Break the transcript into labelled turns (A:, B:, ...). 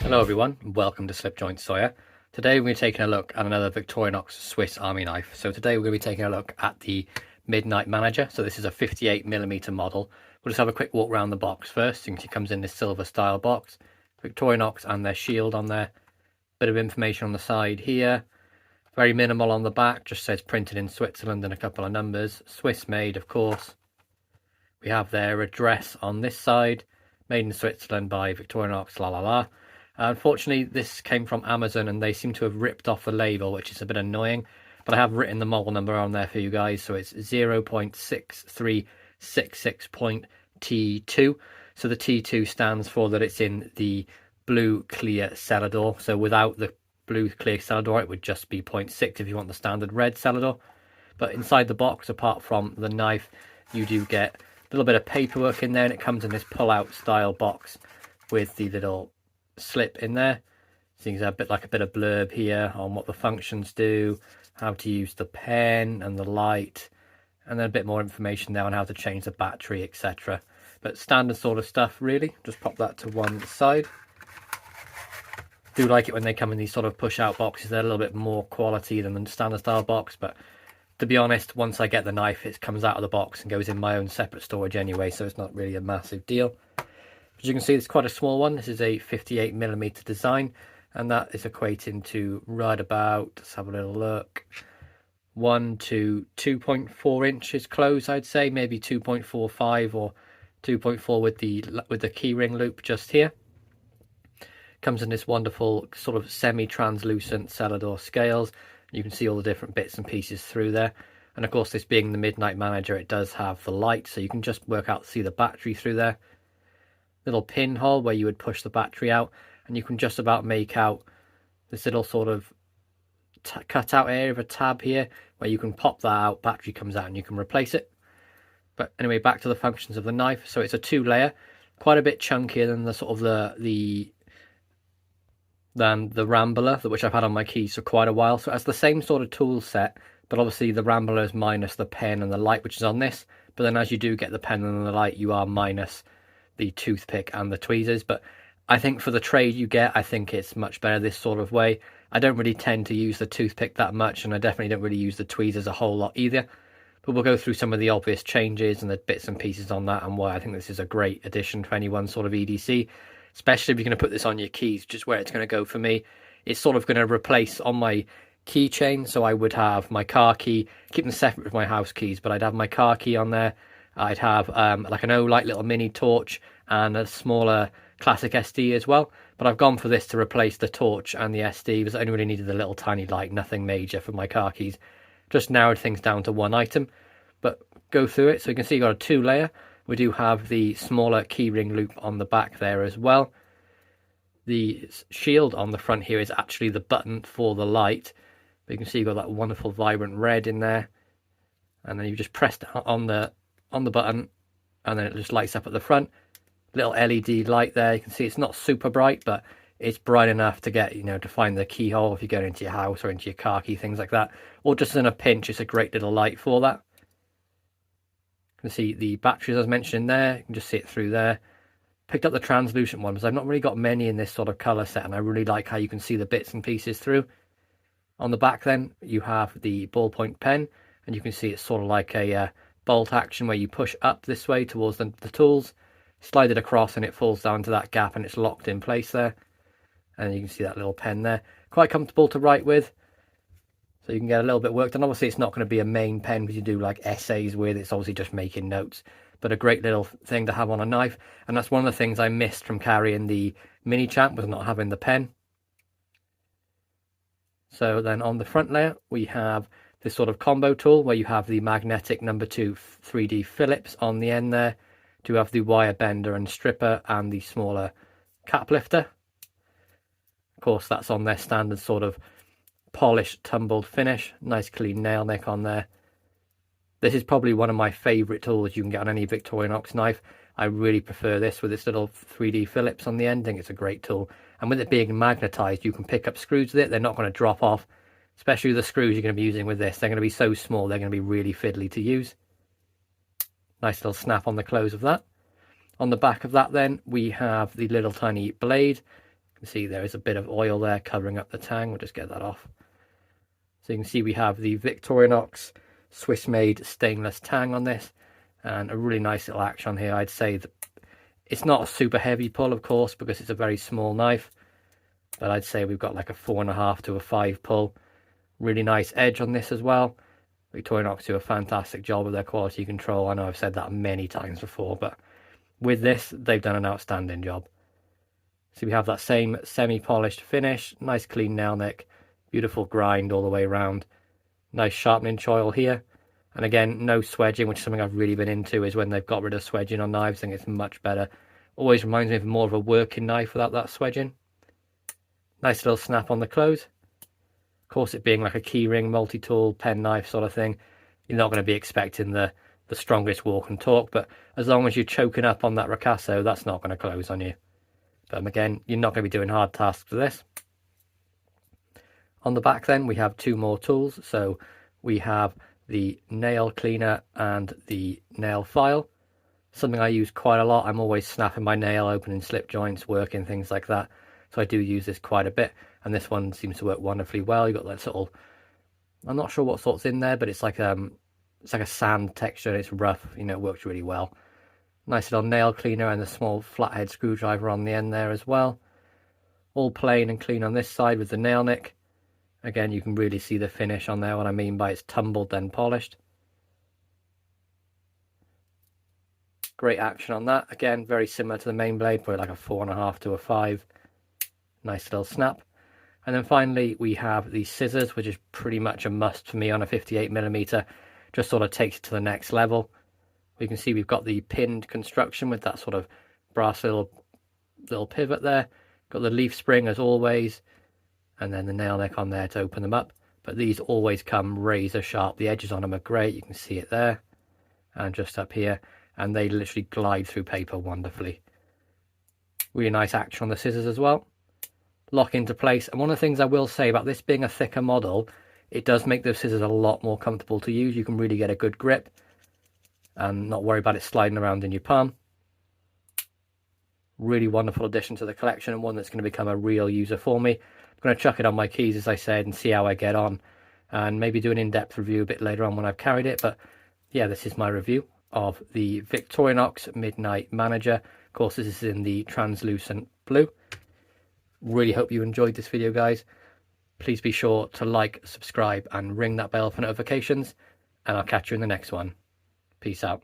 A: Hello everyone, and welcome to Slipjoint Sawyer. Today we're going to be taking a look at another Victorinox Swiss Army knife. So today we're going to be taking a look at the Midnite Manager. So this is a 58mm model. We'll just have a quick walk around the box first. You can see it comes in this silver style box. Victorinox and their shield on there. Bit of information on the side here. Very minimal on the back, just says printed in Switzerland and a couple of numbers. Swiss made, of course. We have their address on this side. Made in Switzerland by Victorinox, la la la. Unfortunately, this came from Amazon and they seem to have ripped off the label, which is a bit annoying. But I have written the model number on there for you guys, so it's 0.6366.T2. So the T2 stands for that it's in the blue clear Celador. So without the blue clear Celador, it would just be 0.6 if you want the standard red Celador. But inside the box, apart from the knife, you do get a little bit of paperwork in there, and it comes in this pull-out style box with the little slip in there. So you can have a bit of blurb here on what the functions do, how to use the pen and the light, and then a bit more information there on how to change the battery, etc. But standard sort of stuff, really. Just pop that to one side. Do like it when they come in these sort of push out boxes. They're a little bit more quality than the standard style box, but to be honest, once I get the knife, it comes out of the box and goes in my own separate storage anyway, so it's not really a massive deal. As you can see, it's quite a small one. This is a 58mm design, and that is equating to right about, let's have a little look, 1 to 2.4 inches close, I'd say, maybe 2.45 or 2.4 with the keyring loop just here. Comes in this wonderful sort of semi-translucent Celador scales. You can see all the different bits and pieces through there. And of course, this being the Midnite Manager, it does have the light, so you can just work out, see the battery through there. Little pinhole where you would push the battery out, and you can just about make out this little sort of cut out area of a tab here where you can pop that out, battery comes out and you can replace it. But anyway, back to the functions of the knife. So it's a 2-layer, quite a bit chunkier than the sort of the Rambler, which I've had on my keys for quite a while. So it has the same sort of tool set, but obviously the Rambler is minus the pen and the light, which is on this. But then as you do get the pen and the light, you are minus the toothpick and the tweezers. But I think for the trade you get, I think it's much better this sort of way. I don't really tend to use the toothpick that much, and I definitely don't really use the tweezers a whole lot either. But we'll go through some of the obvious changes and the bits and pieces on that, and why I think this is a great addition for anyone sort of EDC, especially if you're going to put this on your keys, just where it's going to go for me. It's sort of going to replace on my keychain, so I would have my car key, keep them separate with my house keys, but I'd have my car key on there. I'd have like an Olight little mini torch and a smaller classic SD as well. But I've gone for this to replace the torch and the SD because I only really needed the little tiny light, nothing major for my car keys. Just narrowed things down to one item. But go through it. So you can see you've got a 2-layer. We do have the smaller keyring loop on the back there as well. The shield on the front here is actually the button for the light. But you can see you've got that wonderful vibrant red in there. And then you just press on the button, and then it just lights up at the front. Little LED light there. You can see it's not super bright, but it's bright enough to get, to find the keyhole if you go into your house or into your car key, things like that. Or just in a pinch, it's a great little light for that. You can see the batteries as mentioned there. You can just see it through there. Picked up the translucent ones. I've not really got many in this sort of colour set, and I really like how you can see the bits and pieces through. On the back then, you have the ballpoint pen, and you can see it's sort of like a bolt action where you push up this way towards the tools, slide it across, and it falls down to that gap and it's locked in place there. And you can see that little pen there. Quite comfortable to write with, so you can get a little bit work done. Obviously it's not going to be a main pen because you do like essays with, it's obviously just making notes, but a great little thing to have on a knife. And that's one of the things I missed from carrying the Mini Champ, was not having the pen. So then on the front layer we have this sort of combo tool where you have the magnetic number 2 3D Phillips on the end there. To have the wire bender and stripper and the smaller cap lifter. Of course, that's on their standard sort of polished tumbled finish. Nice clean nail neck on there. This is probably one of my favourite tools you can get on any Victorinox knife. I really prefer this with its little 3D Phillips on the end. I think it's a great tool. And with it being magnetised, you can pick up screws with it. They're not going to drop off. Especially the screws you're going to be using with this. They're going to be so small, they're going to be really fiddly to use. Nice little snap on the close of that. On the back of that then, we have the little tiny blade. You can see there is a bit of oil there covering up the tang. We'll just get that off. So you can see we have the Victorinox Swiss-made stainless tang on this, and a really nice little action here. I'd say that it's not a super heavy pull, of course, because it's a very small knife, but I'd say we've got like a 4.5 to a 5 pull. Really nice edge on this as well. Victorinox do a fantastic job with their quality control. I know I've said that many times before, but with this, they've done an outstanding job. So we have that same semi-polished finish, nice clean nail nick, beautiful grind all the way around, nice sharpening choil here. And again, no swedging, which is something I've really been into, is when they've got rid of swedging on knives. I think it's much better. Always reminds me of more of a working knife without that swedging. Nice little snap on the close. Of course, it being like a keyring, multi-tool, pen knife sort of thing, you're not going to be expecting the strongest walk and torque, but as long as you're choking up on that ricasso, that's not going to close on you. But again, you're not going to be doing hard tasks with this. On the back then, we have two more tools. So we have the nail cleaner and the nail file. Something I use quite a lot. I'm always snapping my nail, opening slip joints, working, things like that. So I do use this quite a bit. And this one seems to work wonderfully well. You've got that sort of, I'm not sure what sort's in there, but it's like a sand texture. It's rough, you know, it works really well. Nice little nail cleaner and a small flathead screwdriver on the end there as well. All plain and clean on this side with the nail nick. Again, you can really see the finish on there, what I mean by it's tumbled then polished. Great action on that. Again, very similar to the main blade, probably like a 4.5 to a 5. Nice little snap. And then finally, we have the scissors, which is pretty much a must for me on a 58mm. Just sort of takes it to the next level. We can see we've got the pinned construction with that sort of brass little pivot there. Got the leaf spring as always, and then the nail neck on there to open them up. But these always come razor sharp. The edges on them are great. You can see it there and just up here. And they literally glide through paper wonderfully. Really nice action on the scissors as well. Lock into place. And one of the things I will say about this being a thicker model, it does make those scissors a lot more comfortable to use. You can really get a good grip and not worry about it sliding around in your palm. Really wonderful addition to the collection, and one that's going to become a real user for me. I'm going to chuck it on my keys, as I said, and see how I get on, and maybe do an in-depth review a bit later on when I've carried it. But yeah, this is my review of the Victorinox Midnite Manager. Of course, this is in the translucent blue. Really hope you enjoyed this video, guys. Please be sure to like, subscribe, and ring that bell for notifications, and I'll catch you in the next one. Peace out.